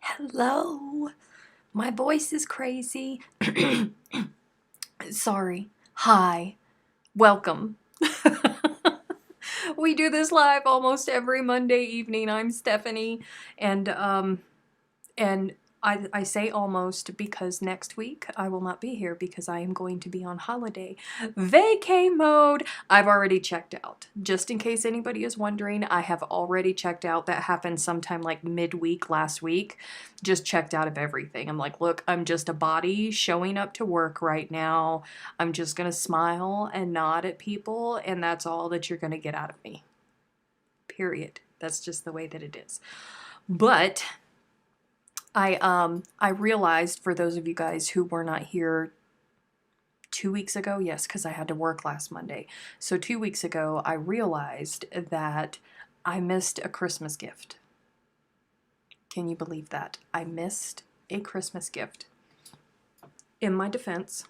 Hello. My voice is crazy. Sorry. Hi. Welcome. We do this live almost every Monday evening. I'm Stephanie, and I say almost because next week I will not be here because I am going to be on holiday. Vacay mode! I've already checked out. Just in case anybody is wondering, I have already checked out. That happened sometime like midweek last week. Just checked out of everything. I'm like, look, I'm just a body showing up to work right now. I'm just going to smile and nod at people, and that's all that you're going to get out of me. Period. That's just the way that it is. But I realized, for those of you guys who were not here 2 weeks ago, yes, because I had to work last Monday. So 2 weeks ago, I realized that I missed a Christmas gift. Can you believe that? I missed a Christmas gift. In my defense,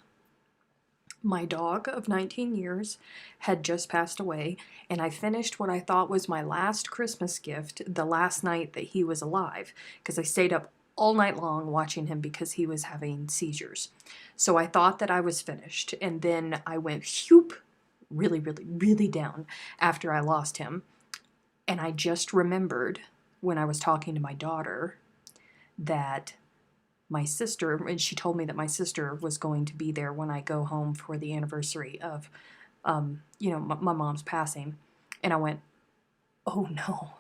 my dog of 19 years had just passed away, and I finished what I thought was my last Christmas gift the last night that he was alive, because I stayed up all night long watching him because he was having seizures. So I thought that I was finished, and then I went whoop, really, really, really down after I lost him. And I just remembered when I was talking to my daughter that my sister, and she told me that my sister was going to be there when I go home for the anniversary of, my mom's passing. And I went, oh no,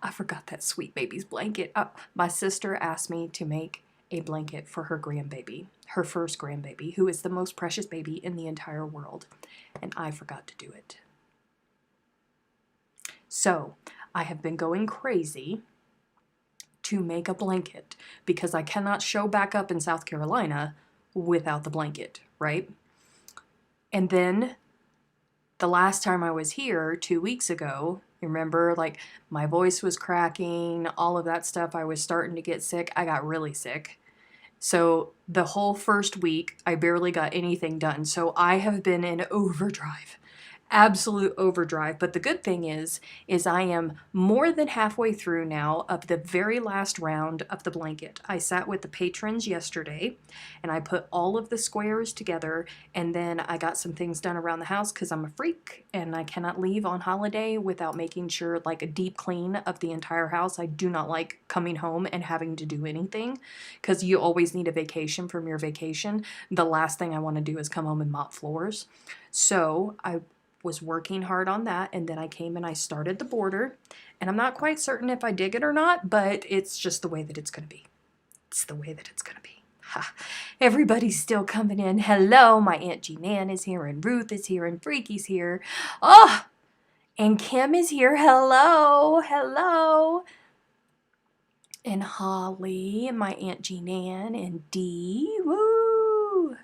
I forgot that sweet baby's blanket. My sister asked me to make a blanket for her grandbaby, her first grandbaby, who is the most precious baby in the entire world. And I forgot to do it. So I have been going crazy to make a blanket because I cannot show back up in South Carolina without the blanket, right? And then the last time I was here 2 weeks ago, remember, like, my voice was cracking, all of that stuff. I was starting to get sick. I got really sick. So the whole first week, I barely got anything done. So I have been in overdrive. Absolute overdrive. But the good thing is I am more than halfway through now of the very last round of the blanket. I sat with the patrons yesterday and I put all of the squares together, and then I got some things done around the house because I'm a freak and I cannot leave on holiday without making sure, like, a deep clean of the entire house. I do not like coming home and having to do anything because you always need a vacation from your vacation. The last thing I want to do is come home and mop floors. So I was working hard on that, and then I came and I started the border, and I'm not quite certain if I dig it or not, but it's just the way that it's going to be. It's the way that it's going to be. Ha. Everybody's still coming in. Hello, my Aunt Jean is here, and Ruth is here, and Freaky's here. Oh, and Kim is here. Hello, hello. And Holly, and my Aunt Jean and Dee. Woo!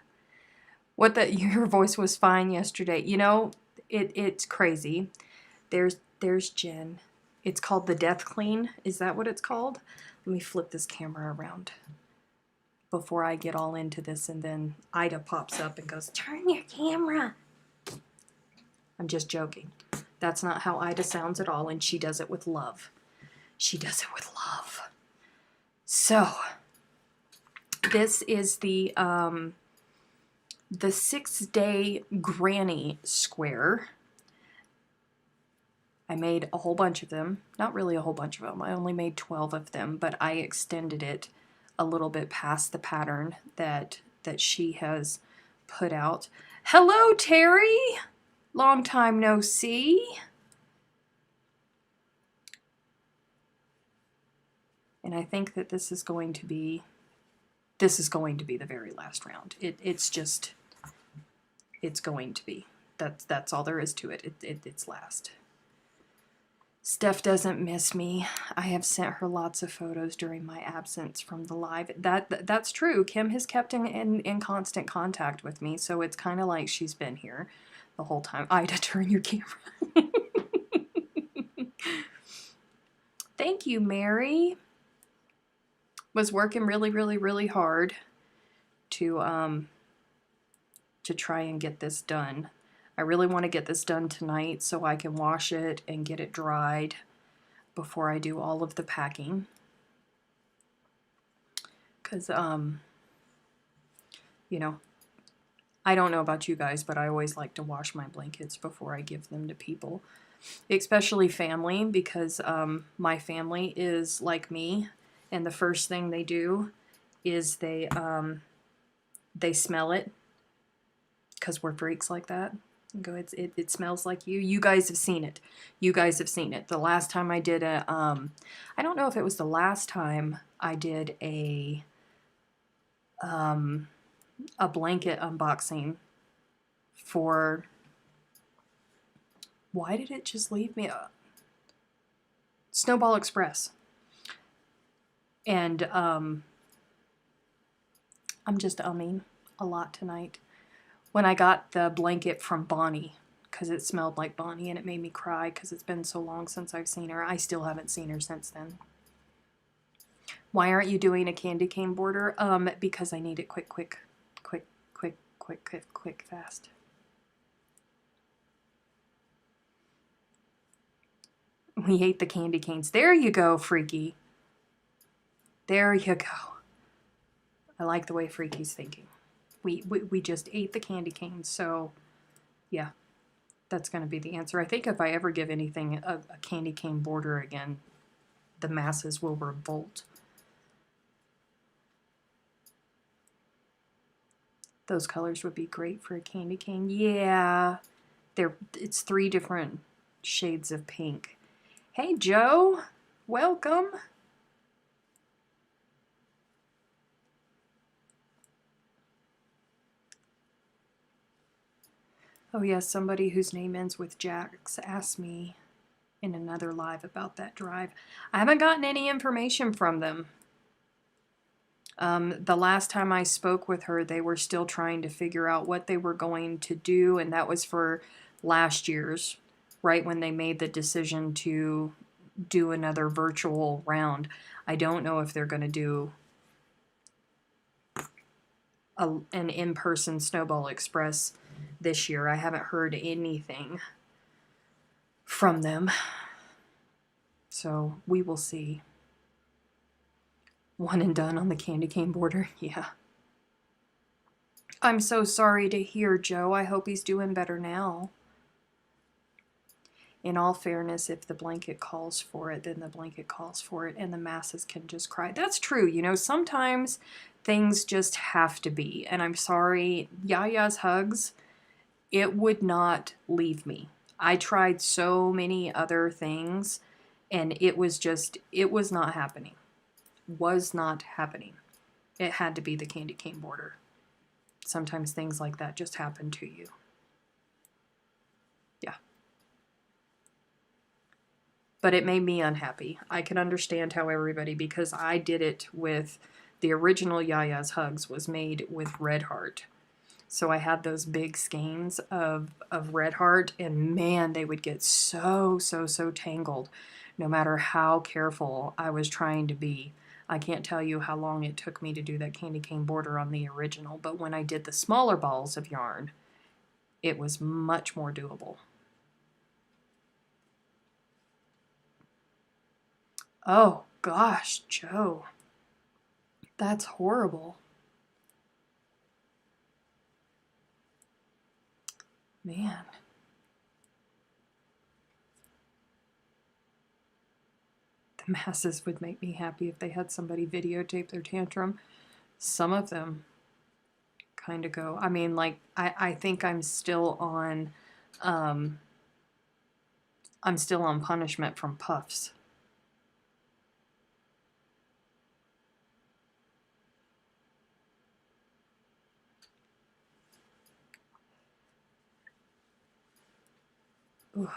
Your voice was fine yesterday. You know, it's crazy. There's Jen. It's called the death clean. Is that what it's called? Let me flip this camera around before I get all into this, and then Ida pops up and goes, turn your camera. I'm just joking. That's not how Ida sounds at all, and she does it with love. She does it with love. So, this is the 6-day granny square. I made a whole bunch of them. Not really a whole bunch of them. I only made 12 of them, but I extended it a little bit past the pattern that she has put out. Hello, Terry! Long time no see. And I think that this is going to be the very last round. It's going to be. That's all there is to it. It's last. Steph doesn't miss me. I have sent her lots of photos during my absence from the live. That's true. Kim has kept in constant contact with me, so it's kind of like she's been here the whole time. Ida, turn your camera. Thank you, Mary. Was working really, really, really hard to try and get this done. I really want to get this done tonight so I can wash it and get it dried before I do all of the packing. Because, you know, I don't know about you guys, but I always like to wash my blankets before I give them to people. Especially family, because my family is like me, and the first thing they do is they smell it, because we're freaks like that. Go, it smells like you. You guys have seen it. You guys have seen it. The last time I did I don't know if it was the last time I did a blanket unboxing for, why did it just leave me? Snowball Express. And I'm just umming a lot tonight. When I got the blanket from Bonnie, because it smelled like Bonnie, and it made me cry because it's been so long since I've seen her. I still haven't seen her since then. Why aren't you doing a candy cane border? Because I need it quick, fast. We ate the candy canes. There you go, Freaky. There you go. I like the way Freaky's thinking. We just ate the candy canes, so yeah, that's going to be the answer. I think if I ever give anything a candy cane border again, the masses will revolt. Those colors would be great for a candy cane. Yeah, it's 3 different shades of pink. Hey, Joe, welcome. Oh yes, somebody whose name ends with Jax asked me in another live about that drive. I haven't gotten any information from them. The last time I spoke with her, they were still trying to figure out what they were going to do, and that was for last year's, right when they made the decision to do another virtual round. I don't know if they're going to do an in-person Snowball Express this year. I haven't heard anything from them, so we will see. One and done on the candy cane border. Yeah. I'm so sorry to hear, Joe. I hope he's doing better now. In all fairness, if the blanket calls for it, then the blanket calls for it, and the masses can just cry. That's true. You know, sometimes things just have to be. And I'm sorry, Yaya's hugs, it would not leave me. I tried so many other things, and it was not happening. Was not happening. It had to be the candy cane border. Sometimes things like that just happen to you. Yeah. But it made me unhappy. I can understand how everybody, because I did it with the original Yaya's Hugs was made with Red Heart. So I had those big skeins of Red Heart, and man, they would get so tangled no matter how careful I was trying to be. I can't tell you how long it took me to do that candy cane border on the original, but when I did the smaller balls of yarn, it was much more doable. Oh gosh, Joe. That's horrible. Man. The masses would make me happy if they had somebody videotape their tantrum. Some of them kind of go. I mean, like, I think I'm still on punishment from Puffs. Ooh.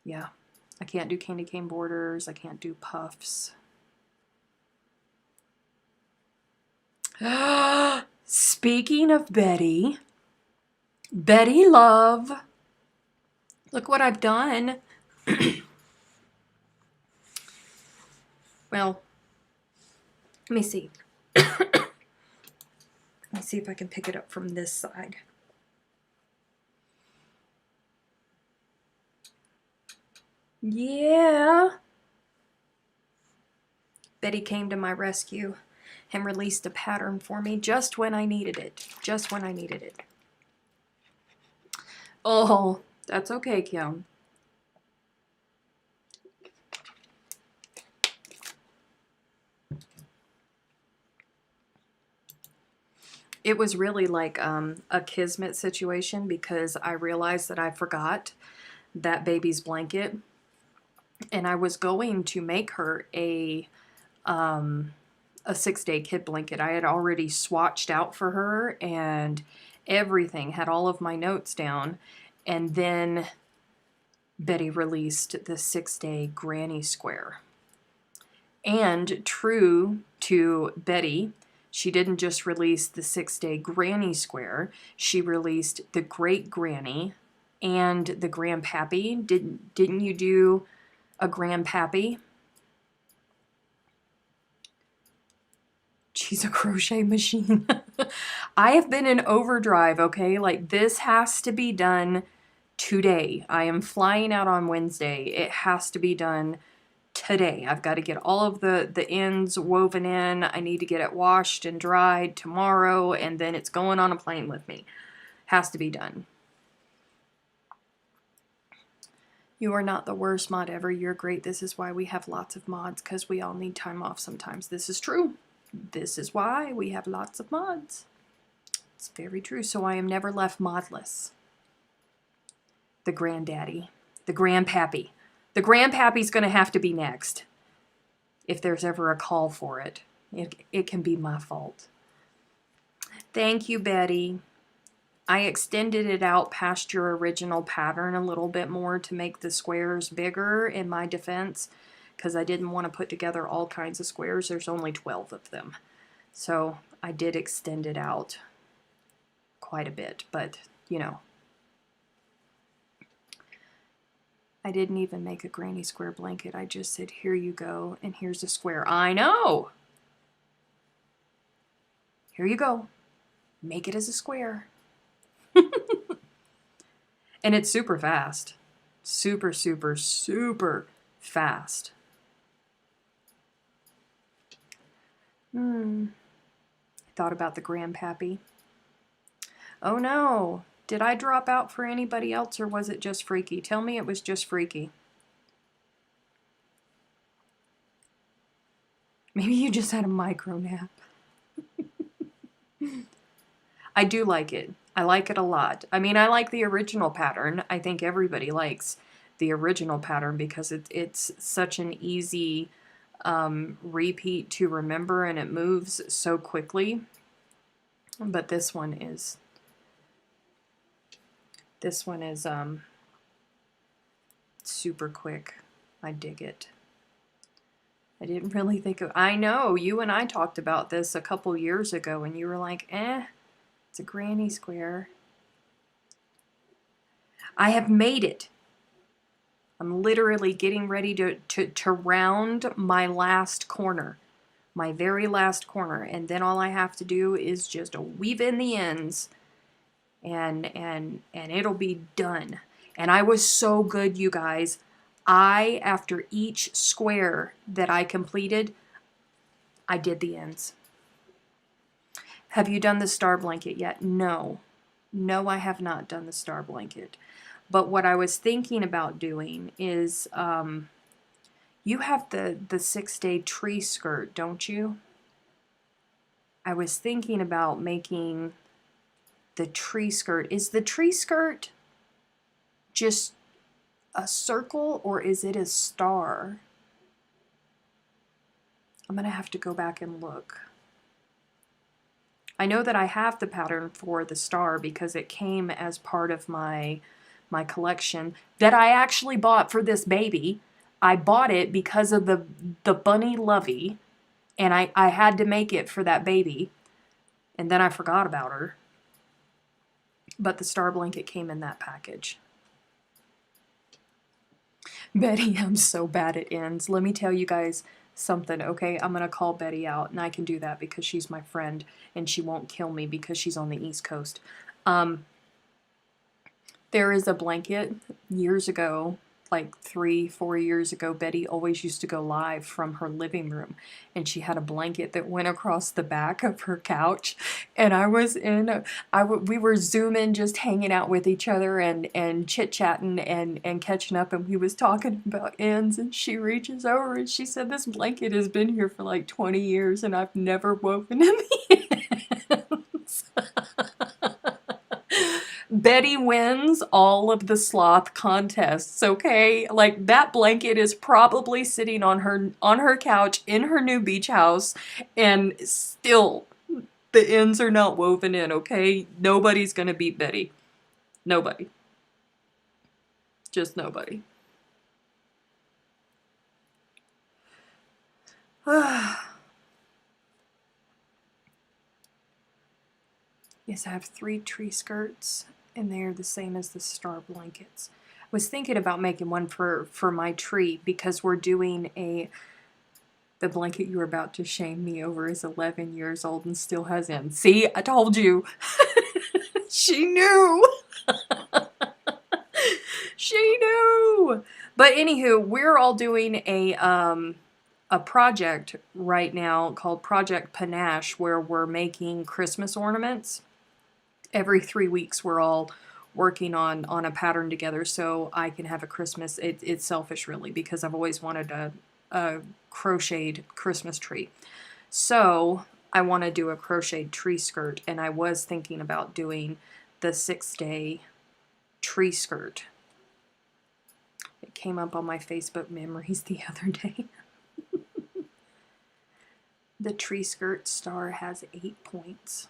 Yeah. I can't do candy cane borders. I can't do Puffs. Speaking of Betty, Betty love, look what I've done. Well, let me see. Let me see if I can pick it up from this side. Yeah. Betty came to my rescue and released a pattern for me just when I needed it. Just when I needed it. Oh, that's okay, Kim. It was really like a kismet situation because I realized that I forgot that baby's blanket, and I was going to make her a 6-day kid blanket. I had already swatched out for her and everything, had all of my notes down, and then Betty released the 6-day granny square. And true to Betty, she didn't just release the 6-day granny square, she released the great granny and the grandpappy. Didn't you do a grandpappy? She's a crochet machine. I have been in overdrive, okay? Like, this has to be done today. I am flying out on Wednesday. It has to be done today. I've got to get all of the ends woven in. I need to get it washed and dried tomorrow, and then it's going on a plane with me. Has to be done. You are not the worst mod ever. You're great. This is why we have lots of mods, because we all need time off sometimes. This is true. This is why we have lots of mods. It's very true. So I am never left modless. The granddaddy. The grandpappy. The grandpappy's going to have to be next. If there's ever a call for it. It can be my fault. Thank you, Betty. I extended it out past your original pattern a little bit more to make the squares bigger, in my defense, because I didn't want to put together all kinds of squares. There's only 12 of them. So I did extend it out quite a bit, but you know. I didn't even make a granny square blanket. I just said, here you go, and here's a square. I know! Here you go. Make it as a square. And it's super fast. Super, super, super fast. I thought about the grandpappy. Oh no. Did I drop out for anybody else, or was it just Freaky? Tell me it was just Freaky. Maybe you just had a micro nap. I do like it. I like it a lot. I mean, I like the original pattern. I think everybody likes the original pattern because it's such an easy repeat to remember, and it moves so quickly. But this one is super quick. I dig it. I didn't really think of, I know, you and I talked about this a couple years ago, and you were like, it's a granny square. I have made it. I'm literally getting ready to round my last corner, my very last corner, and then all I have to do is just weave in the ends, and it'll be done. And I was so good, you guys. After each square that I completed, I did the ends. Have you done the star blanket yet? No. No, I have not done the star blanket. But what I was thinking about doing is, you have the 6-day tree skirt, don't you? I was thinking about making the tree skirt. Is the tree skirt just a circle, or is it a star? I'm going to have to go back and look. I know that I have the pattern for the star because it came as part of my collection that I actually bought for this baby. I bought it because of the bunny lovey, and I had to make it for that baby, and then I forgot about her. But the star blanket came in that package. Betty, I'm so bad at ends. Let me tell you guys something, okay? I'm going to call Betty out, and I can do that because she's my friend, and she won't kill me because she's on the East Coast. There is a blanket years ago like 3-4 years ago, Betty always used to go live from her living room, and she had a blanket that went across the back of her couch, and we were zooming, just hanging out with each other and chit-chatting and catching up, and we was talking about ends, and she reaches over and she said, this blanket has been here for like 20 years and I've never woven in the ends. Betty wins all of the sloth contests, okay? Like, that blanket is probably sitting on her couch in her new beach house, and still the ends are not woven in, okay? Nobody's gonna beat Betty. Nobody. Just nobody. Yes, I have 3 tree skirts, and they're the same as the star blankets. I was thinking about making one for my tree, because we're doing the blanket you were about to shame me over is 11 years old and still has ends. See, I told you. She knew. She knew. But anywho, we're all doing a project right now called Project Panache, where we're making Christmas ornaments. Every 3 weeks we're all working on a pattern together so I can have a Christmas. It's selfish, really, because I've always wanted a crocheted Christmas tree. So I want to do a crocheted tree skirt, and I was thinking about doing the 6-day tree skirt. It came up on my Facebook memories the other day. The tree skirt star has 8 points.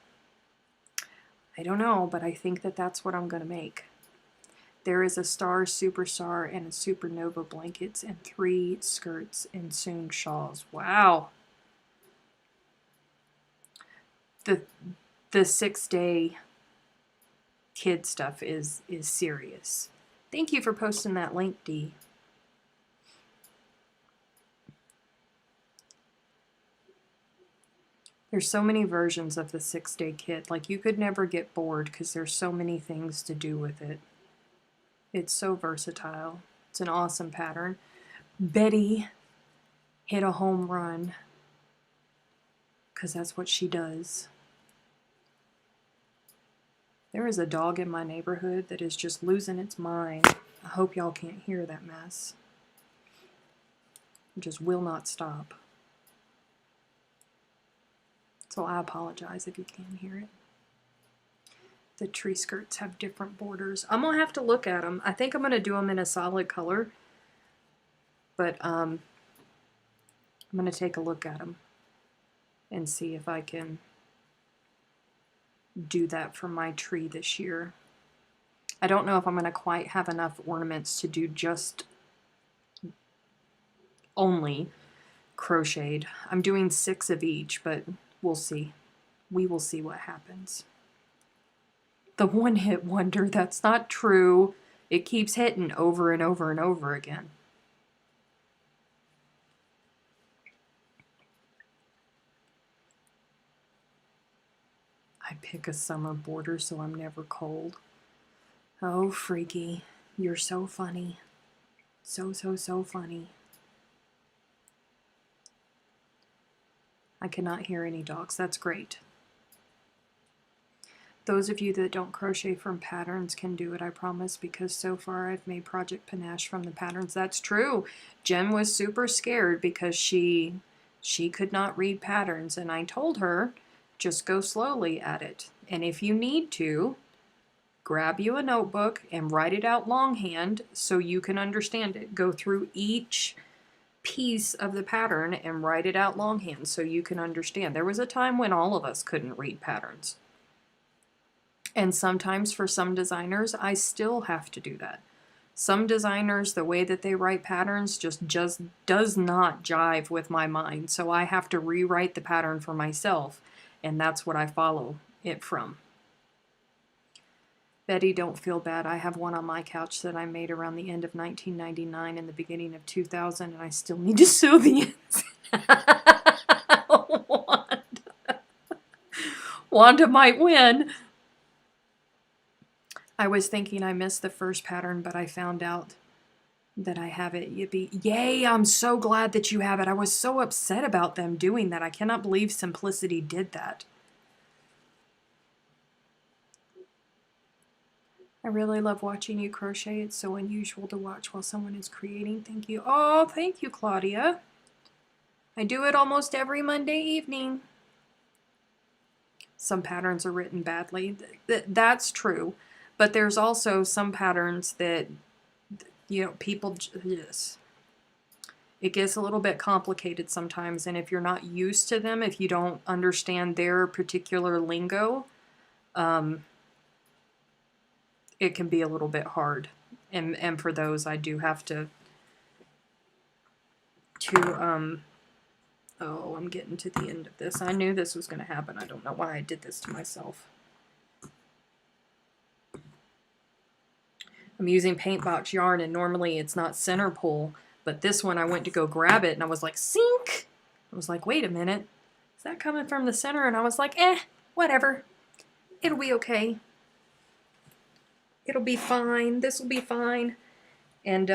I don't know, but I think that that's what I'm going to make. There is a star, superstar, and a supernova blankets, and 3 skirts and soon shawls. Wow. The 6-day kid stuff is serious. Thank you for posting that link, Dee. There's so many versions of the 6-day kit. Like, you could never get bored because there's so many things to do with it. It's so versatile. It's an awesome pattern. Betty hit a home run because that's what she does. There is a dog in my neighborhood that is just losing its mind. I hope y'all can't hear that mess. It just will not stop. So I apologize if you can't hear it. The tree skirts have different borders. I'm going to have to look at them. I think I'm going to do them in a solid color. But I'm going to take a look at them and see if I can do that for my tree this year. I don't know if I'm going to quite have enough ornaments to do just only crocheted. I'm doing 6 of each, but we'll see. We will see what happens. The one-hit wonder, that's not true. It keeps hitting over and over and over again. I pick a summer border so I'm never cold. Oh, Freaky, you're so funny. So funny. I cannot hear any dogs. That's great. Those of you that don't crochet from patterns can do it, I promise, because so far I've made Project Panache from the patterns. That's true. Jen was super scared because she could not read patterns, and I told her, just go slowly at it. And if you need to, grab you a notebook and write it out longhand so you can understand it. Go through each piece of the pattern and write it out longhand so you can understand. There was a time when all of us couldn't read patterns. And sometimes for some designers, I still have to do that. Some designers, the way that they write patterns just does not jive with my mind. So I have to rewrite the pattern for myself, and that's what I follow it from. Betty, don't feel bad. I have one on my couch that I made around the end of 1999 and the beginning of 2000, and I still need to sew the ends. Wanda might win. I was thinking I missed the first pattern, but I found out that I have it. Yippee. Yay, I'm so glad that you have it. I was so upset about them doing that. I cannot believe Simplicity did that. I really love watching you crochet. It's so unusual to watch while someone is creating. Thank you. Oh, thank you, Claudia. I do it almost every Monday evening. Some patterns are written badly. That's true. But there's also some patterns that, you know, people just, it gets a little bit complicated sometimes. And if you're not used to them, if you don't understand their particular lingo, it can be a little bit hard. And for those, I do have to oh, I'm getting to the end of this. I knew this was going to happen. I don't know why I did this to myself. I'm using paint box yarn, and normally it's not center pull, but this one I went to go grab it, and I was like, sink! I was like, wait a minute. Is that coming from the center? And I was like, whatever. It'll be okay. It'll be fine. This will be fine. And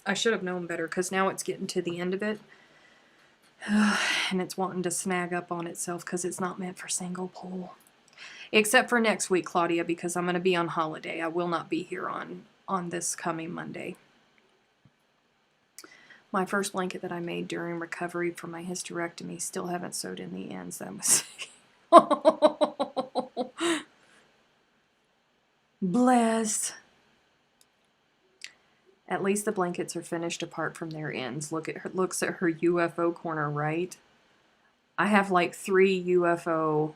I should have known better, because now it's getting to the end of it. And it's wanting to snag up on itself because it's not meant for single pull. Except for next week, Claudia, because I'm going to be on holiday. I will not be here on this coming Monday. My first blanket that I made during recovery from my hysterectomy, still haven't sewed in the ends. That was... Bless. At least the blankets are finished apart from their ends. Look at her, looks at her UFO corner, right? I have like 3 UFO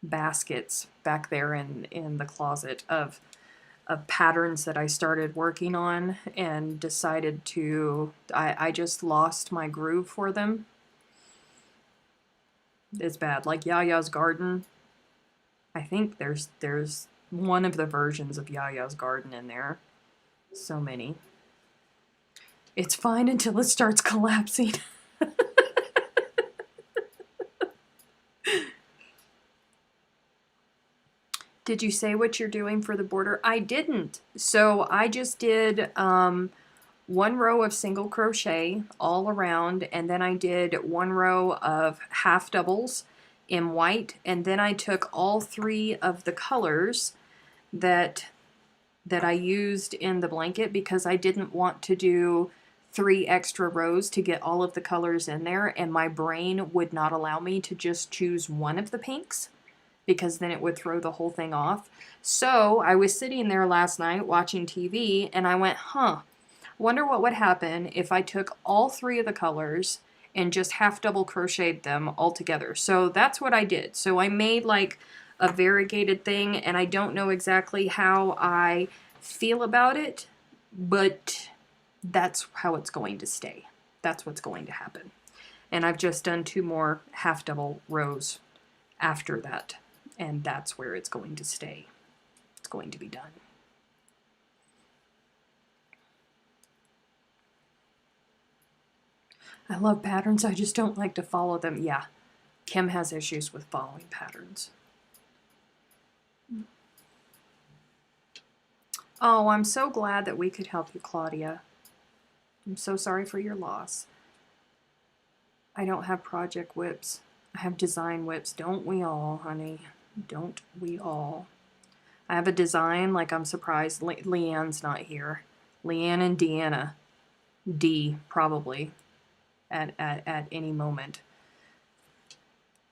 baskets back there in the closet of patterns that I started working on and decided to, I just lost my groove for them. It's bad. Like Yaya's Garden. I think there's one of the versions of Yaya's Garden in there. So many. It's fine until it starts collapsing. Did you say what you're doing for the border? I didn't. So I just did 1 row of single crochet all around, and then I did 1 row of half doubles in white, and then I took all 3 of the colors that I used in the blanket because I didn't want to do 3 extra rows to get all of the colors in there, and my brain would not allow me to just choose 1 of the pinks because then it would throw the whole thing off. So I was sitting there last night watching TV, and I went, wonder what would happen if I took all 3 of the colors and just half double crocheted them all together. So that's what I did. So I made like a variegated thing, and I don't know exactly how I feel about it, but that's how it's going to stay. That's what's going to happen. And I've just done 2 more half double rows after that, and that's where it's going to stay. It's going to be done. I love patterns, I just don't like to follow them. Yeah, Kim has issues with following patterns. Oh, I'm so glad that we could help you, Claudia. I'm so sorry for your loss. I don't have project whips. I have design whips. Don't we all, honey? Don't we all? I have a design, like I'm surprised Leanne's not here. Leanne and Deanna. D, probably, at any moment.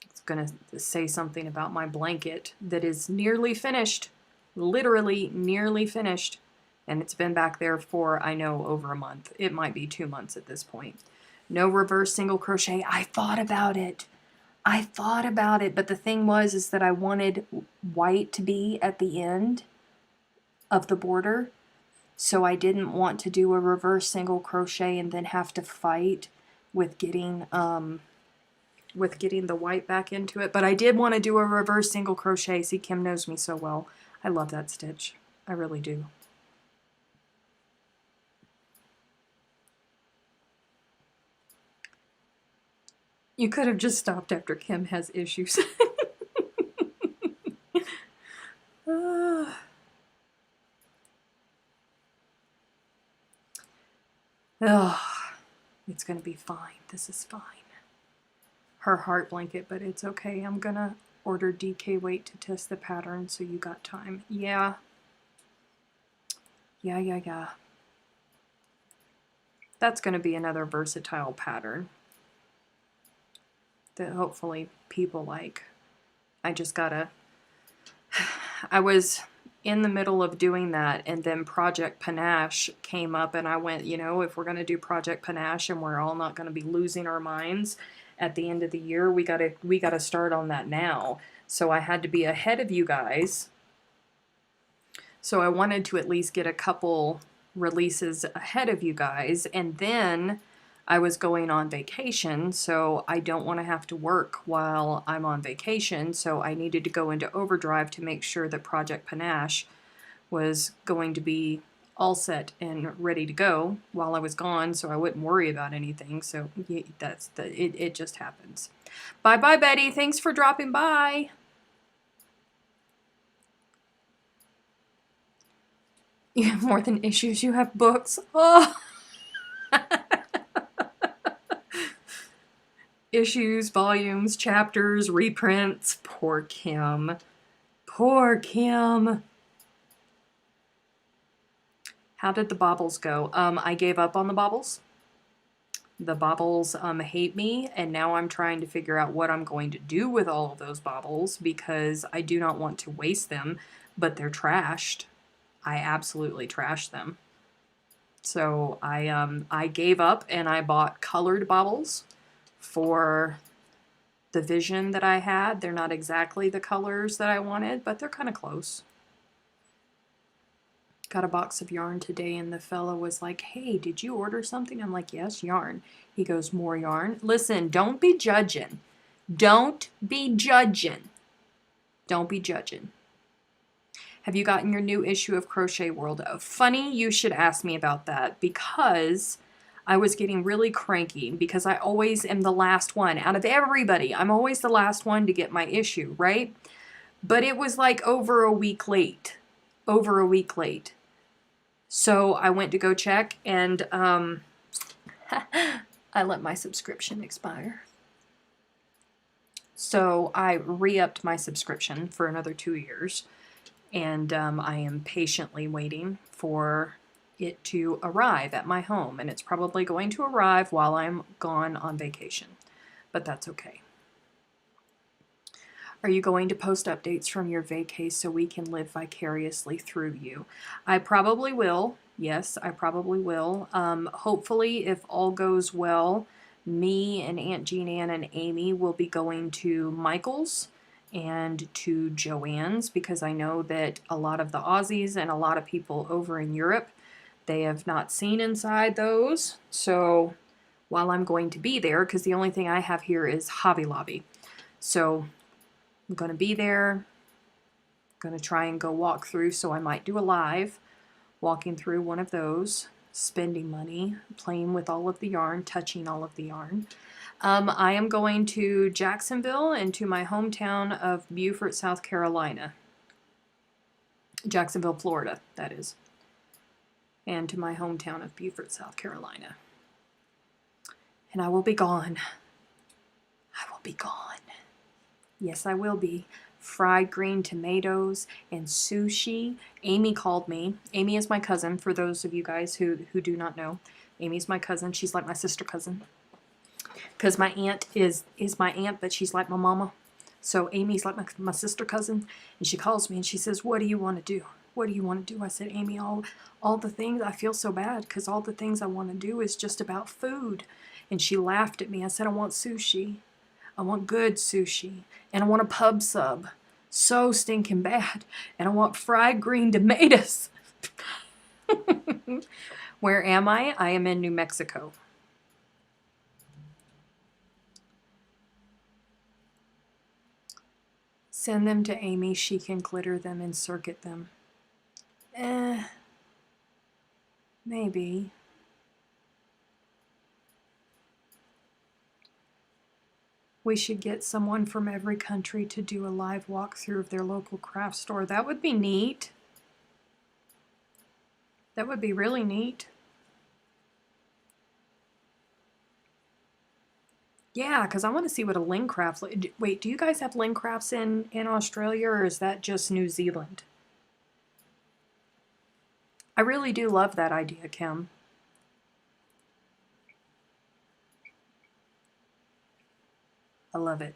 It's going to say something about my blanket that is nearly finished. Literally nearly finished. And it's been back there for, I know, over a month. It might be 2 months at this point. No reverse single crochet. I thought about it. I thought about it, but the thing was is that I wanted white to be at the end of the border, so I didn't want to do a reverse single crochet and then have to fight with getting the white back into it. But I did want to do a reverse single crochet. See, Kim knows me so well. I love that stitch. I really do. You could have just stopped after Kim has issues. Ugh, it's gonna be fine. This is fine. Her heart blanket, but it's okay. I'm gonna order DK weight to test the pattern, so you got time. Yeah. Yeah. That's gonna be another versatile pattern that hopefully people like. I just gotta... I was in the middle of doing that, and then Project Panache came up, and I went, you know, if we're going to do Project Panache and we're all not going to be losing our minds at the end of the year, we gotta start on that now. So I had to be ahead of you guys. So I wanted to at least get a couple releases ahead of you guys, and then I was going on vacation, so I don't want to have to work while I'm on vacation, so I needed to go into overdrive to make sure that Project Panache was going to be all set and ready to go while I was gone, so I wouldn't worry about anything. So it just happens. Bye Betty, thanks for dropping by. You have more than issues, you have books. Oh. Issues, volumes, chapters, reprints. Poor Kim. Poor Kim. How did the baubles go? I gave up on the baubles. The baubles hate me, and now I'm trying to figure out what I'm going to do with all of those baubles, because I do not want to waste them, but they're trashed. I absolutely trashed them. So I gave up, and I bought colored baubles for the vision that I had. They're not exactly the colors that I wanted, but they're kind of close. Got a box of yarn today, and the fella was like, hey, did you order something? I'm like, yes, yarn. He goes, more yarn? Listen, don't be judging. Don't be judging. Don't be judging. Have you gotten your new issue of Crochet World? Funny you should ask me about that, because I was getting really cranky because I always am the last one. Out of everybody, I'm always the last one to get my issue, right? But it was like over a week late. Over a week late. So I went to go check, and I let my subscription expire. So I re-upped my subscription for another 2 years, and I am patiently waiting for it to arrive at my home, and it's probably going to arrive while I'm gone on vacation, but that's okay. Are you going to post updates from your vacay so we can live vicariously through you? I probably will. Yes, I probably will. Hopefully, if all goes well, me and Aunt Jean Ann and Amy will be going to Michael's and to Joanne's, because I know that a lot of the Aussies and a lot of people over in Europe, they have not seen inside those. So while I'm going to be there, because the only thing I have here is Hobby Lobby. So I'm going to be there. I'm going to try and go walk through, so I might do a live walking through one of those, spending money, playing with all of the yarn, touching all of the yarn. I am going to Jacksonville and to my hometown of Beaufort, South Carolina. Jacksonville, Florida, that is. And to my hometown of Beaufort, South Carolina. And I will be gone. I will be gone. Yes, I will be. Fried green tomatoes and sushi. Amy called me. Amy is my cousin, for those of you guys who do not know. Amy's my cousin. She's like my sister cousin. Because my aunt is my aunt, but she's like my mama. So Amy's like my sister cousin. And she calls me and she says, what do you want to do? What do you want to do? I said, Amy, all the things, I feel so bad because all the things I want to do is just about food. And she laughed at me. I said, I want sushi. I want good sushi. And I want a pub sub. So stinking bad. And I want fried green tomatoes. Where am I? I am in New Mexico. Send them to Amy. She can glitter them and circuit them. Maybe. We should get someone from every country to do a live walkthrough of their local craft store. That would be neat. That would be really neat. Yeah, because I want to see what a ling craft. Wait, do you guys have ling crafts in Australia, or is that just New Zealand? I really do love that idea, Kim. I love it.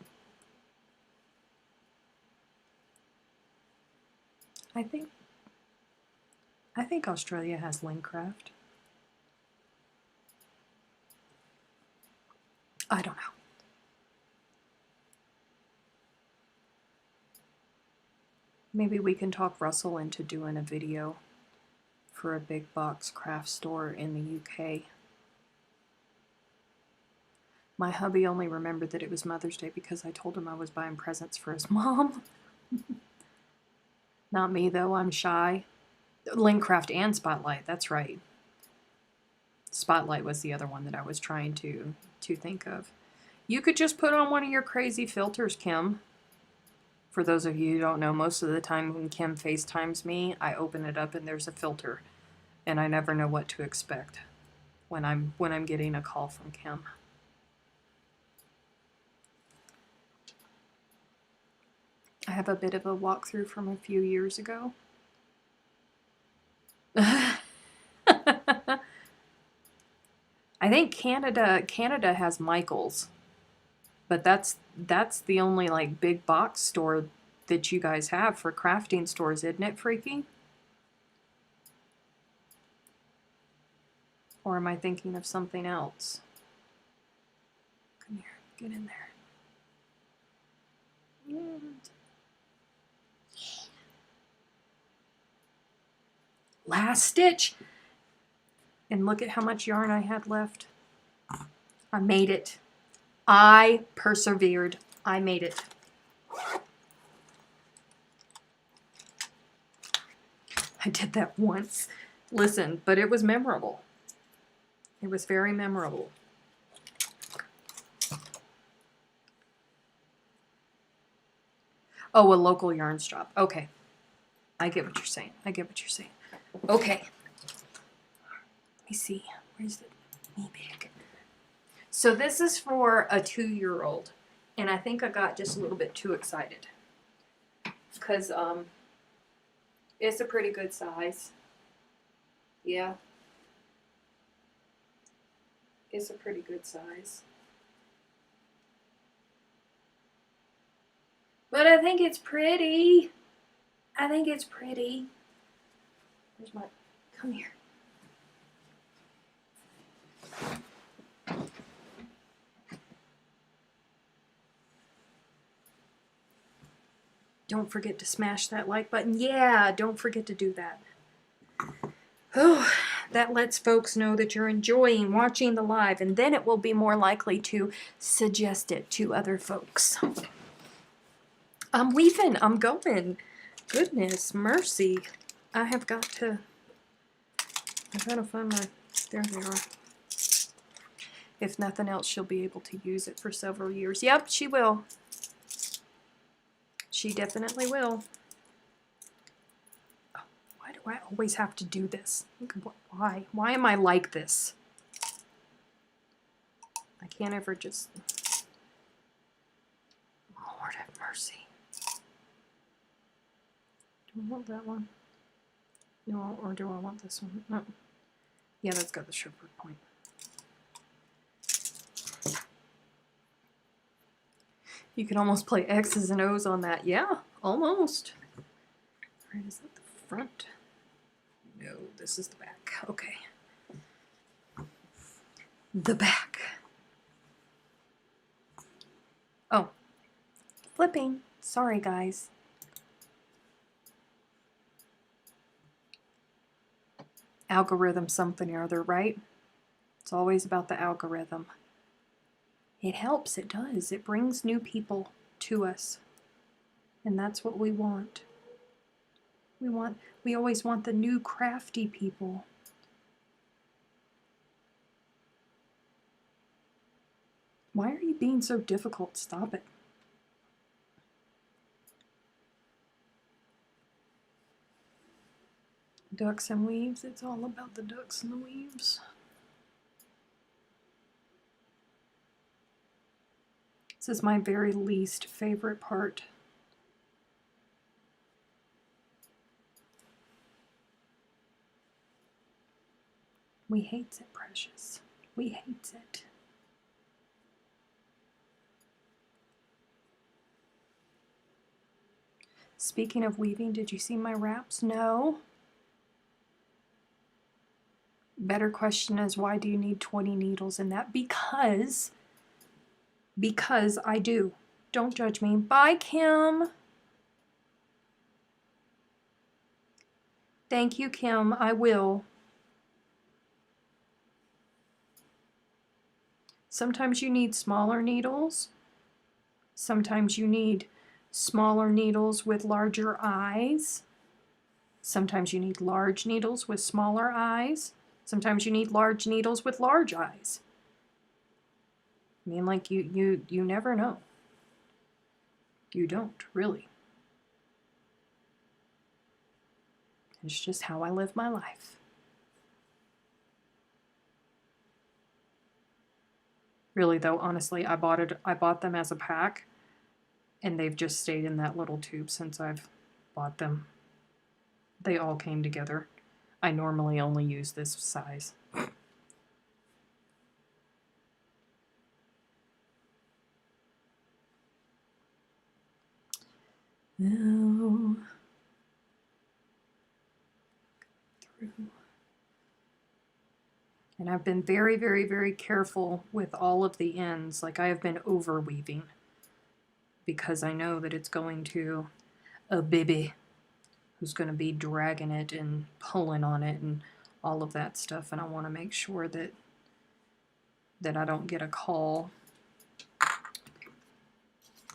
I think Australia has ling craft. I don't know. Maybe we can talk Russell into doing a video for a big box craft store in the UK. My hubby only remembered that it was Mother's Day because I told him I was buying presents for his mom. Not me, though. I'm shy. Linkcraft and Spotlight. That's right. Spotlight was the other one that I was trying to think of. You could just put on one of your crazy filters, Kim. For those of you who don't know, most of the time when Kim FaceTimes me, I open it up and there's a filter. And I never know what to expect when I'm getting a call from Kim. I have a bit of a walkthrough from a few years ago. I think Canada has Michael's, but that's the only like big box store that you guys have for crafting stores, isn't it, Freaky? Or am I thinking of something else? Come here, get in there. Last stitch. And look at how much yarn I had left. I made it. I persevered. I made it. I did that once. Listen, but it was memorable. It was very memorable. Oh, a local yarn shop. Okay. I get what you're saying. I get what you're saying. Okay. Let me see. Where's the knee bag? So this is for a 2-year-old. And I think I got just a little bit too excited. Because it's a pretty good size. Yeah. It's a pretty good size. But I think it's pretty. I think it's pretty. Where's my... Come here. Don't forget to smash that like button. Yeah, don't forget to do that. Oh, that lets folks know that you're enjoying watching the live, and then it will be more likely to suggest it to other folks. I'm weaving. I'm going. Goodness mercy. I've got to find my... There they are. If nothing else, she'll be able to use it for several years. Yep, she will. She definitely will. Oh, why do I always have to do this? Why? Why am I like this? I can't ever just... Lord have mercy. Do I want that one? No, or do I want this one? No. Yeah, that's got the shepherd point. You can almost play X's and O's on that. Yeah, almost. Alright, is that the front? No, this is the back. Okay. The back. Oh. Flipping. Sorry, guys. Algorithm something or other, right? It's always about the algorithm. It helps, it does. It brings new people to us. And that's what we want. We always want the new crafty people. Why are you being so difficult? Stop it. Ducks and weaves. It's all about the ducks and the weaves. This is my very least favorite part. We hates it, precious. We hates it. Speaking of weaving, did you see my wraps? No. Better question is, why do you need 20 needles in that? Because I do. Don't judge me. Bye, Kim. Thank you, Kim. I will. Sometimes you need smaller needles. Sometimes you need smaller needles with larger eyes. Sometimes you need large needles with smaller eyes. Sometimes you need large needles with large eyes. I mean, like, you never know. You don't, really. It's just how I live my life. Really though, honestly, I bought them as a pack, and they've just stayed in that little tube since I've bought them. They all came together. I normally only use this size. Now, through. And I've been very, very, very careful with all of the ends. Like, I have been over weaving because I know that it's going to a baby who's going to be dragging it and pulling on it and all of that stuff, and I want to make sure that I don't get a call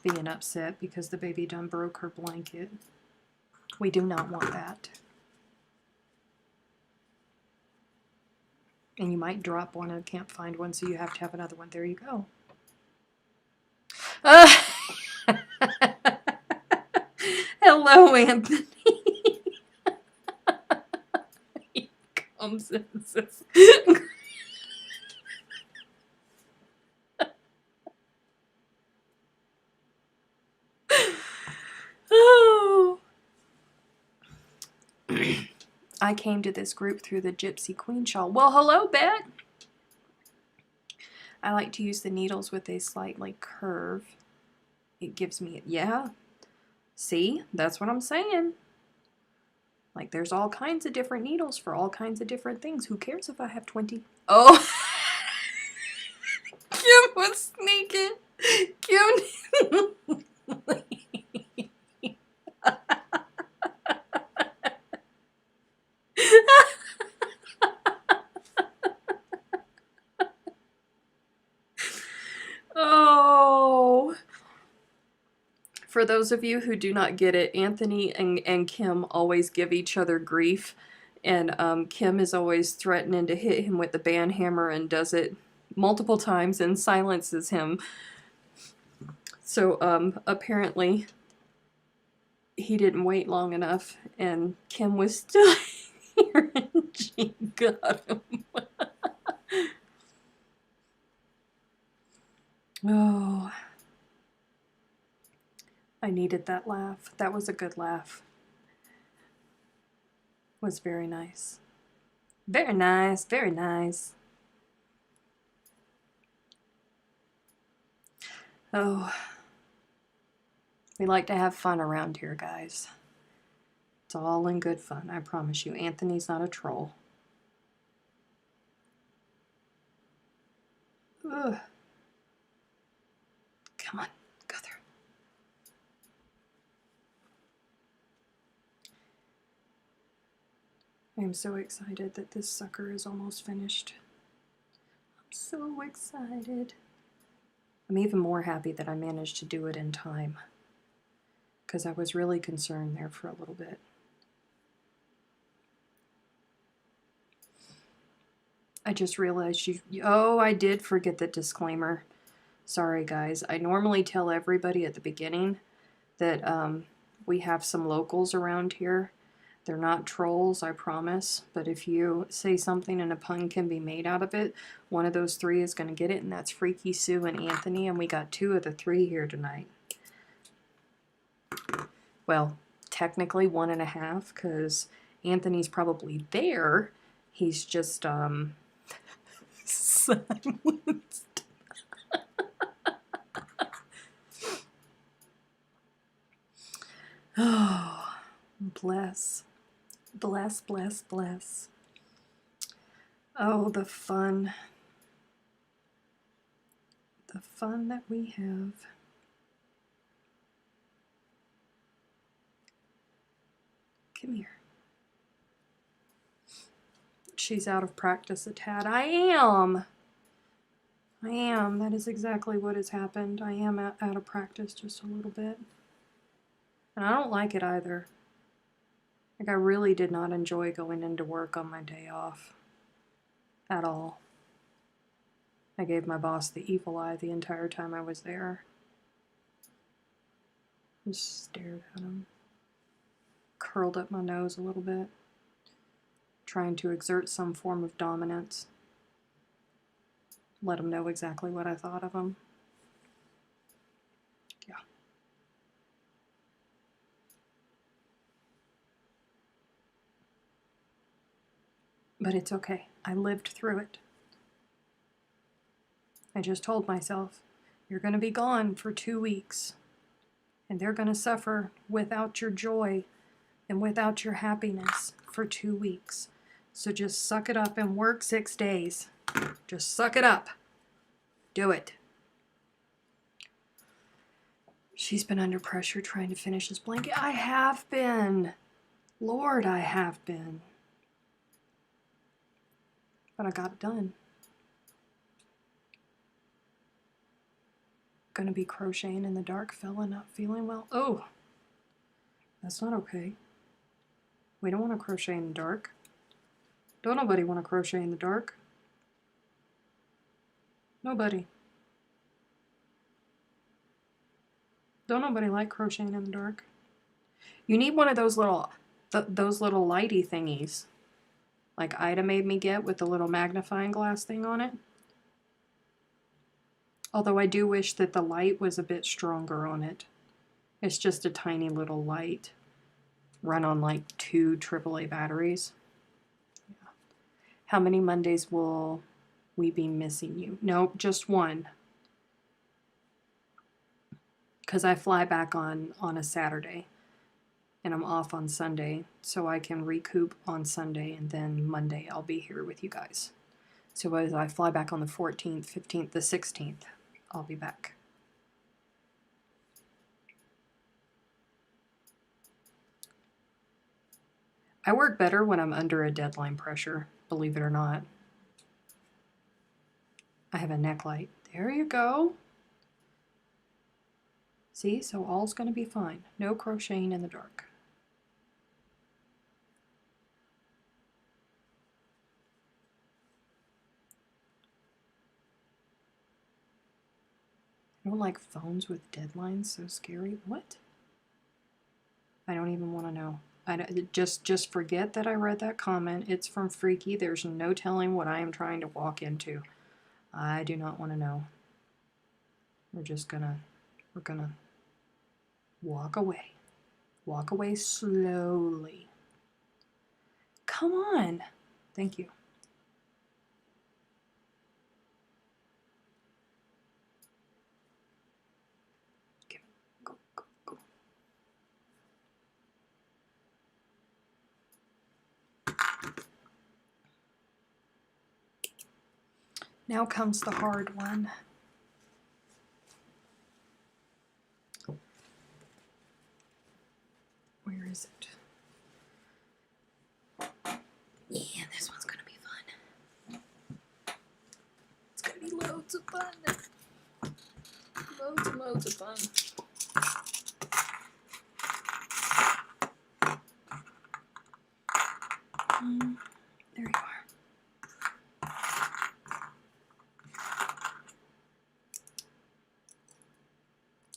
being upset because the baby done broke her blanket. We do not want that. And you might drop one and can't find one, so you have to have another one. There you go. Hello, Anthony. He comes and says, oh. I came to this group through the Gypsy Queen shawl. Well, hello, Bet. I like to use the needles with a slightly curve. It gives me, yeah. See, that's what I'm saying. Like, there's all kinds of different needles for all kinds of different things. Who cares if I have 20? Oh, Kim was sneaking. Kim. Oh. For those of you who do not get it, Anthony and Kim always give each other grief, and Kim is always threatening to hit him with the band hammer and does it multiple times and silences him. So apparently he didn't wait long enough, and Kim was still here and she got him. Oh. I needed that laugh. That was a good laugh. It was very nice. Very nice, very nice. Oh. We like to have fun around here, guys. It's all in good fun, I promise you. Anthony's not a troll. Ugh. Come on, go through. I am so excited that this sucker is almost finished. I'm so excited. I'm even more happy that I managed to do it in time, because I was really concerned there for a little bit. I just realized oh, I did forget the disclaimer. Sorry, guys. I normally tell everybody at the beginning that we have some locals around here They're not trolls, I promise. But if you say something and a pun can be made out of it, one of those three is going to get it, and that's Freaky Sue and Anthony, and we got 2 of the 3 here tonight. Well, technically 1.5, because Anthony's probably there. He's just, silenced. Oh, bless. Bless, bless, bless. Oh, the fun. The fun that we have. Come here. She's out of practice a tad. I am. That is exactly what has happened. I am out of practice just a little bit. And I don't like it either. Like, I really did not enjoy going into work on my day off. At all. I gave my boss the evil eye the entire time I was there. Just stared at him. Curled up my nose a little bit. Trying to exert some form of dominance. Let him know exactly what I thought of him. Yeah. But it's okay. I lived through it. I just told myself, you're going to be gone for 2 weeks. And they're going to suffer without your joy and without your happiness for 2 weeks. So just suck it up and work 6 days. Just suck it up. Do it. She's been under pressure trying to finish this blanket. I have been. Lord, I have been. But I got it done. Gonna be crocheting in the dark, fella not feeling well. Oh, that's not okay. We don't want to crochet in the dark. Don't nobody want to crochet in the dark. Nobody. Don't nobody like crocheting in the dark. You need one of those little lighty thingies. Like Ida made me get with the little magnifying glass thing on it. Although I do wish that the light was a bit stronger on it. It's just a tiny little light. Run on like 2 AAA batteries. Yeah. How many Mondays will we be missing you? Nope, just 1. Because I fly back on a Saturday. And I'm off on Sunday. So I can recoup on Sunday. And then Monday I'll be here with you guys. So as I fly back on the 14th, 15th, the 16th, I'll be back. I work better when I'm under a deadline pressure, believe it or not. I have a neck light. There you go. See, so all's going to be fine. No crocheting in the dark. I don't like phones with deadlines, so scary. What? I don't even want to know. Just forget that I read that comment. It's from Freaky. There's no telling what I am trying to walk into. I do not want to know. We're gonna walk away. Walk away slowly. Come on. Thank you. Go, go, go. Now comes the hard one. Where is it? Yeah, this one's gonna be fun. It's gonna be loads of fun. Loads and loads of fun. There you are.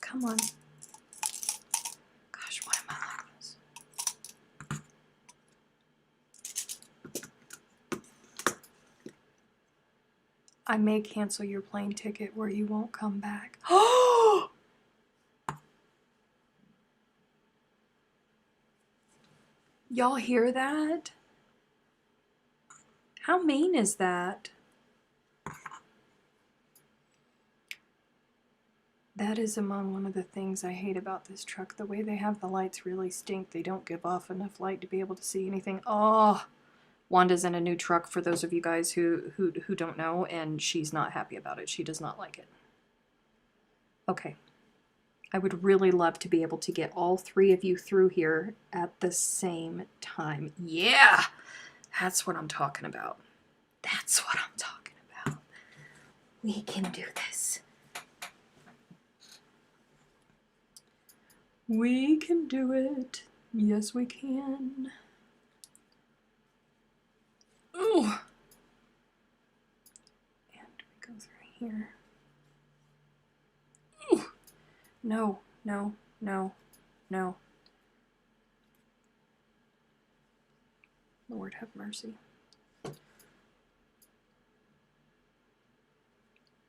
Come on. Gosh, why am I like this? I may cancel your plane ticket where you won't come back. Oh! Y'all hear that? How mean is that? That is among one of the things I hate about this truck. The way they have the lights really stink. They don't give off enough light to be able to see anything. Oh, Wanda's in a new truck for those of you guys who don't know, and she's not happy about it. She does not like it. Okay. I would really love to be able to get all three of you through here at the same time. Yeah! That's what I'm talking about. That's what I'm talking about. We can do this. We can do it. Yes, we can. Ooh. And we go through here. Ooh. No, no, no, no. Lord have mercy.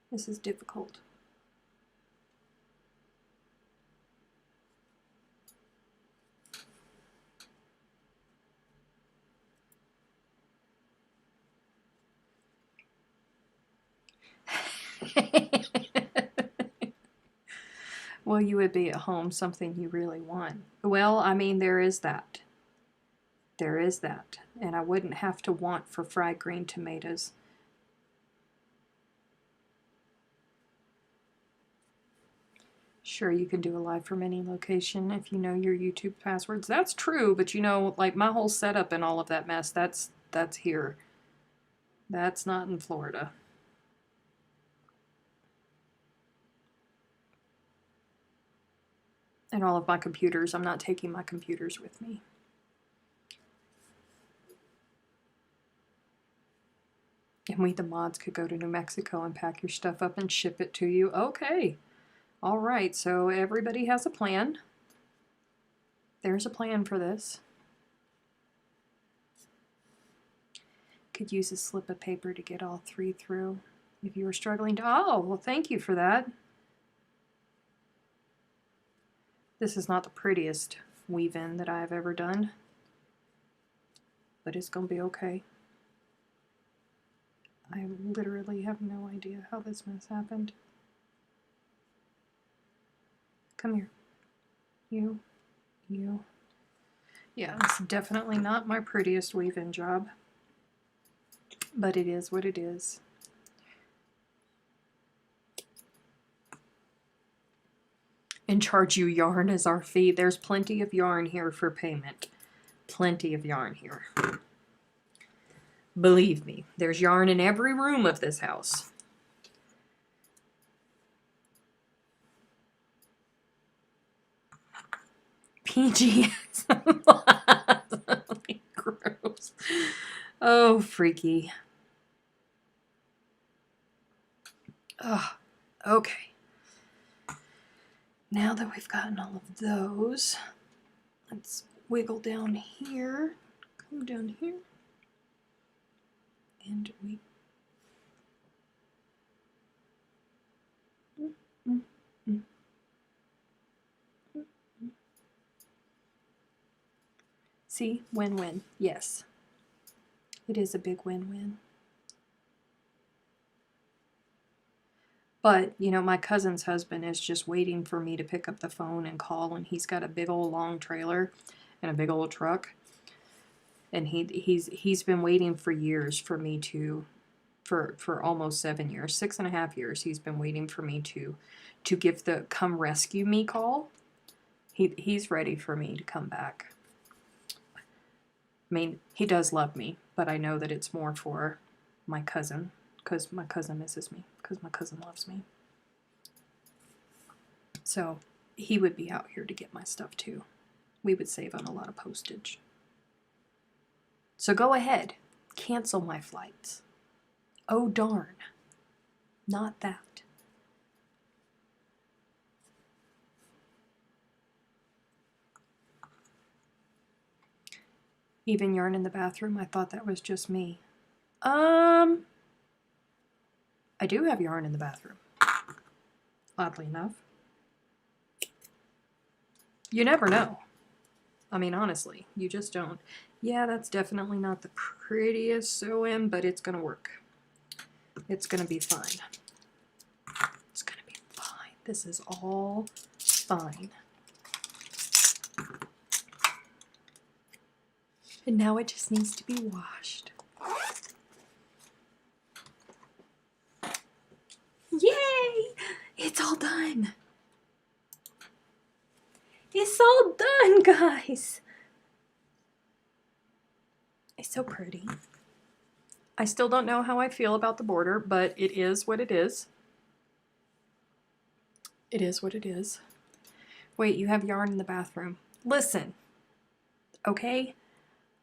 This is difficult. Well, you would be at home, something you really want. Well, I mean, there is that. There is that. And I wouldn't have to want for fried green tomatoes. Sure, you can do a live from any location if you know your YouTube passwords. That's true, but you know, like my whole setup and all of that mess, that's here. That's not in Florida. And all of my computers, I'm not taking my computers with me. And we, the mods, could go to New Mexico and pack your stuff up and ship it to you. Okay. All right, so everybody has a plan. There's a plan for this. Could use a slip of paper to get all three through. If you were struggling to... Oh, well, thank you for that. This is not the prettiest weave-in that I've ever done. But it's going to be okay. I literally have no idea how this mess happened. Come here. You. Yeah, it's definitely not my prettiest weave-in job. But it is what it is. And charge you yarn as our fee. There's plenty of yarn here for payment. Plenty of yarn here. Believe me, there's yarn in every room of this house. PGS. Gross. Oh, freaky. Oh, okay. Now that we've gotten all of those, let's wiggle down here. Come down here. And we... See? Win-win. Yes. It is a big win-win. But, you know, my cousin's husband is just waiting for me to pick up the phone and call, and he's got a big old long trailer and a big old truck. And he's been waiting for years for me to, for almost 7 years, 6.5 years, he's been waiting for me to give the come rescue me call. He's ready for me to come back. I mean, he does love me, but I know that it's more for my cousin, because my cousin misses me, because my cousin loves me. So he would be out here to get my stuff too. We would save on a lot of postage. So go ahead, cancel my flights. Oh darn, not that. Even yarn in the bathroom, I thought that was just me. I I do have yarn in the bathroom, oddly enough. You never know. I mean, honestly, you just don't. Yeah, that's definitely not the prettiest sew-in, but it's going to work. It's going to be fine. It's going to be fine. This is all fine. And now it just needs to be washed. Yay! It's all done. It's all done, guys. It's so pretty. I still don't know how I feel about the border, but it is what it is. It is what it is. Wait, you have yarn in the bathroom. Listen, okay?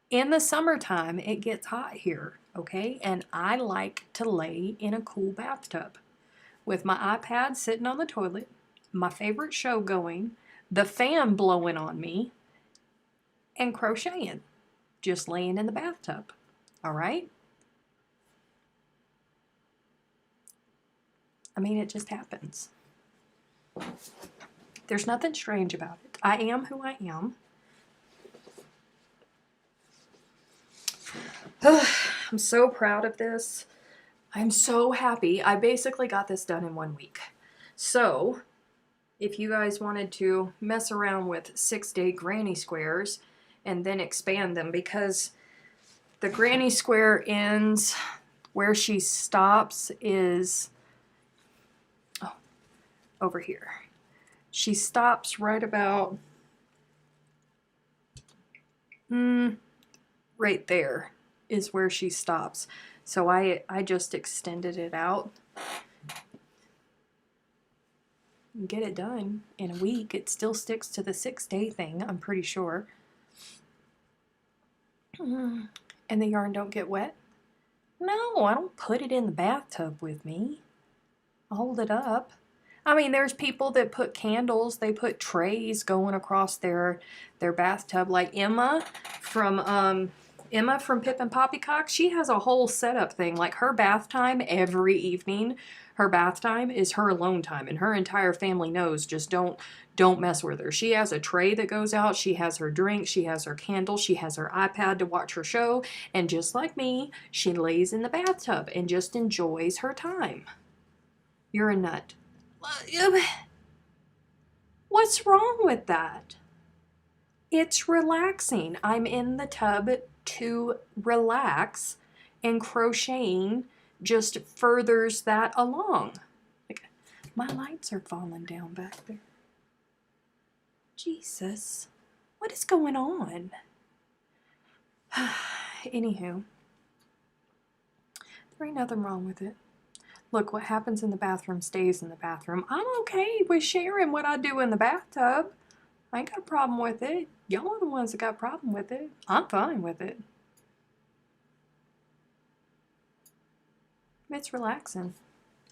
In the summertime, it gets hot here, okay? And I like to lay in a cool bathtub with my iPad sitting on the toilet, my favorite show going, the fan blowing on me, and crocheting, just laying in the bathtub, all right? I mean, it just happens. There's nothing strange about it. I am who I am. I'm so proud of this. I'm so happy. I basically got this done in 1 week. So, if you guys wanted to mess around with 6-day granny squares and then expand them, because the granny square ends where she stops is over here. She stops right about right there is where she stops. So I just extended it out. Get it done in a week. It still sticks to the 6-day thing, I'm pretty sure. And the yarn don't get wet? No, I don't put it in the bathtub with me. I hold it up. I mean, there's people that put candles, they put trays going across their bathtub, like Emma from Pip and Poppycock. She has a whole setup thing. Like, her bath time every evening, her bath time is her alone time, and her entire family knows, just don't mess with her. She has a tray that goes out, she has her drink, she has her candle, she has her iPad to watch her show, and just like me, she lays in the bathtub and just enjoys her time. You're a nut. What's wrong with that? It's relaxing. I'm in the tub to relax, and crocheting just furthers that along. Like, my lights are falling down back there. Jesus, what is going on? Anywho, there ain't nothing wrong with it. Look, what happens in the bathroom stays in the bathroom. I'm okay with sharing what I do in the bathtub. I ain't got a problem with it. Y'all are the ones that got a problem with it. I'm fine with it. It's relaxing.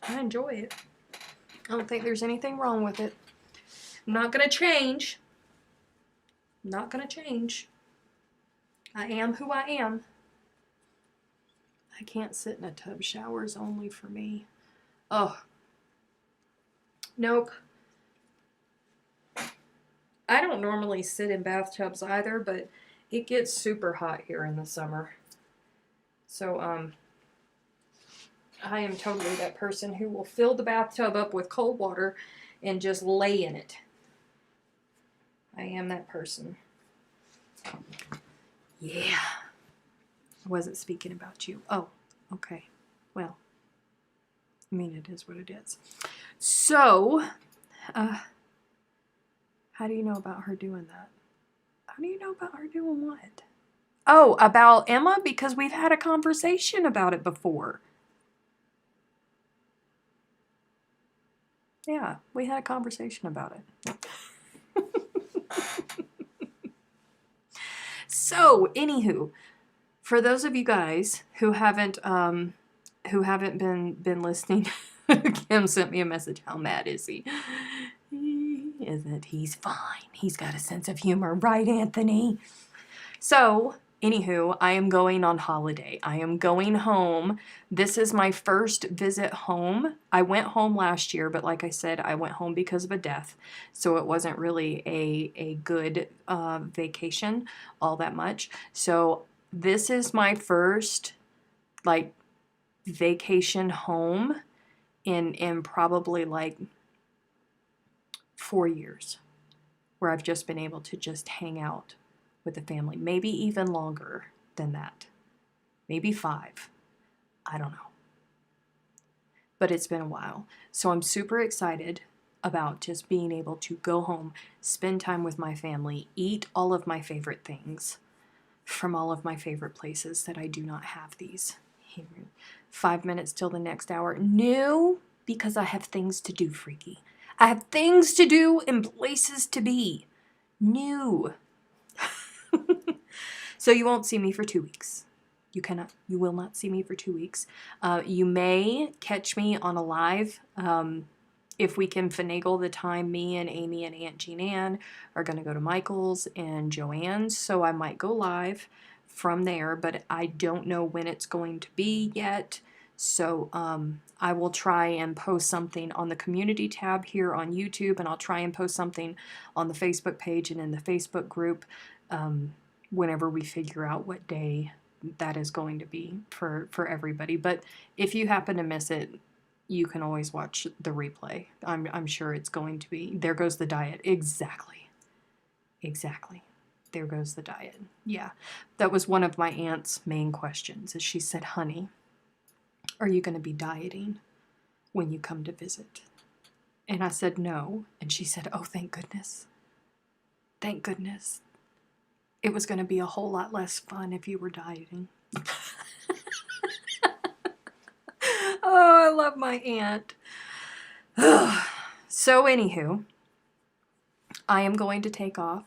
I enjoy it. I don't think there's anything wrong with it. I'm not going to change. I'm not going to change. I am who I am. I can't sit in a tub. Showers only for me. Oh. Nope. I don't normally sit in bathtubs either, but it gets super hot here in the summer. So, I am totally that person who will fill the bathtub up with cold water and just lay in it. I am that person. Yeah. I wasn't speaking about you. Oh, okay. Well, I mean, it is what it is. So, how do you know about her doing that? How do you know about her doing what? Oh, about Emma? Because we've had a conversation about it before. Yeah, we had a conversation about it. So, anywho, for those of you guys who haven't been listening, Kim sent me a message. How mad is he? Isn't he's fine? He's got a sense of humor, right, Anthony? So, Anywho, I am going on holiday. I am going home. This is my first visit home. I went home last year, but like I said, I went home because of a death. So it wasn't really a good vacation all that much. So this is my first like vacation home in probably like 4 years, where I've just been able to just hang out with the family. Maybe even longer than that. Maybe 5. I don't know. But it's been a while. So I'm super excited about just being able to go home, spend time with my family, eat all of my favorite things from all of my favorite places that I do not have these. 5 minutes till the next hour. No, because I have things to do, freaky. I have things to do and places to be. No. So you won't see me for 2 weeks. You will not see me for 2 weeks. You may catch me on a live, if we can finagle the time. Me and Amy and Aunt Jean Ann are going to go to Michael's and Joanne's, so I might go live from there, but I don't know when it's going to be yet. So I will try and post something on the community tab here on YouTube, and I'll try and post something on the Facebook page and in the Facebook group whenever we figure out what day that is going to be for everybody. But if you happen to miss it, you can always watch the replay. I'm sure it's going to be. There goes the diet. Exactly. There goes the diet. Yeah, that was one of my aunt's main questions. Is she said, "Honey, are you going to be dieting when you come to visit?" And I said, "No." And she said, "Oh, thank goodness. Thank goodness. It was going to be a whole lot less fun if you were dieting." Oh, I love my aunt. So anywho, I am going to take off.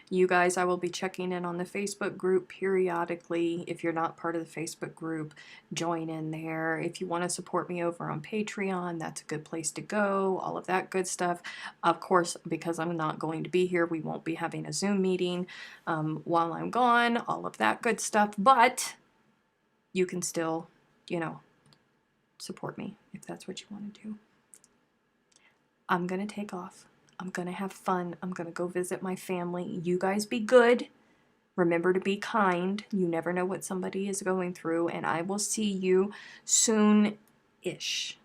You guys, I will be checking in on the Facebook group periodically. If you're not part of the Facebook group, join in there. If you want to support me over on Patreon, that's a good place to go. All of that good stuff. Of course, because I'm not going to be here, we won't be having a Zoom meeting while I'm gone. All of that good stuff. But you can still, support me if that's what you want to do. I'm going to take off. I'm going to have fun. I'm going to go visit my family. You guys be good. Remember to be kind. You never know what somebody is going through. And I will see you soon-ish.